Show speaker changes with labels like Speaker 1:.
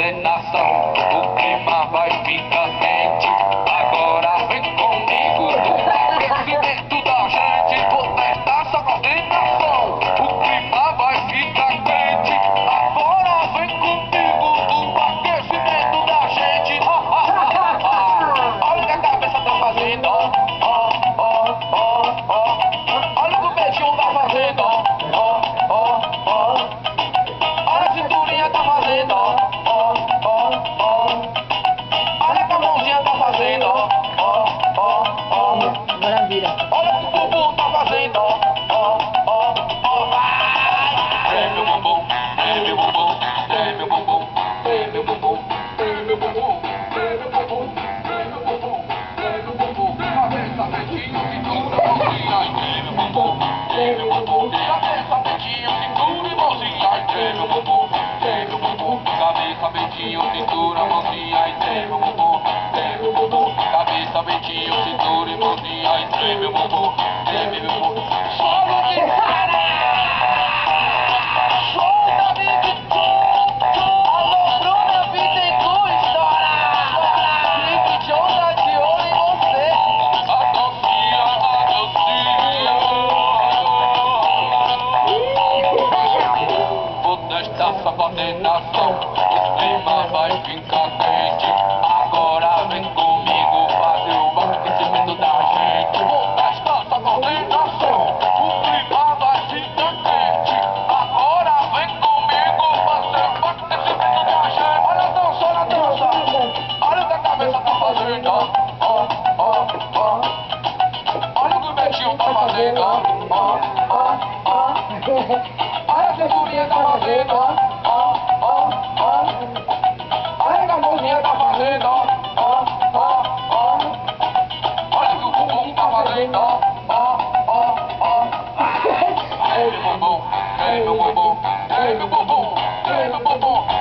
Speaker 1: coordenação. O clima vai ficar quente. Agora vem comigo, do aquecimento da gente. Vou testar essa coordenação. O clima vai ficar quente. Agora vem comigo, do aquecimento da gente. Olha o que a cabeça tá fazendo, ó, ó, ó, ó, ó. Olha o que o peitinho tá fazendo, ó, ó, ó, ó. Olha a cinturinha tá fazendo, ó, ó, ó, ó. Olha o que a mãozinha tá fazendo, ó, ó, ó, ó.
Speaker 2: Agora vira.
Speaker 1: Olha o que o bumbum tá fazendo, ó, ó, ó, ó. Vem meu bumbum, vem meu bumbum, vem meu bumbum, vem meu bumbum, vem meu bumbum, vem meu bumbum, vem meu bumbum, vem meu bumbum. Cabeça, peitinho, cintura, mãozinha, vem meu bumbum, vem meu bumbum. Cabeça, peitinho, cintura e mãozinha, vem meu bumbum, vem meu bumbum. Cabeça, peitinho, cintura, mãozinha, vem meu bumbum, vem meu bumbum. Cabeça, peitinho, cintura e mãozinha, vem meu bumbum, vem meu bumbum. Solta de cara! Solta de tudo! Alô, Bruna Bittencourt, estoura! Clipe John tá de olho em você! A docinha, vou testar essa coordenação. O clima vai ficar quente. Agora vem comigo fazer o aquecimento da gente. Vou testar essa coordenação. O clima vai ficar quente. Agora vem comigo fazer o aquecimento da gente. Olha a dança, olha a dança. Olha o que a cabeça tá fazendo, ó, ó, ó, ó. Olha o que o Betinho tá fazendo, ó, ó, ó, ó. Olha a cinturinha tá fazendo, ó, ó, ó, ó. Olha o que a mãozinha tá fazendo, ó, ó, ó, ó. Olha o que o bumbum tá fazendo, ó, ó, ó, ó. Vem meu bumbum, vem meu bumbum, vem meu bumbum, vem meu bumbum.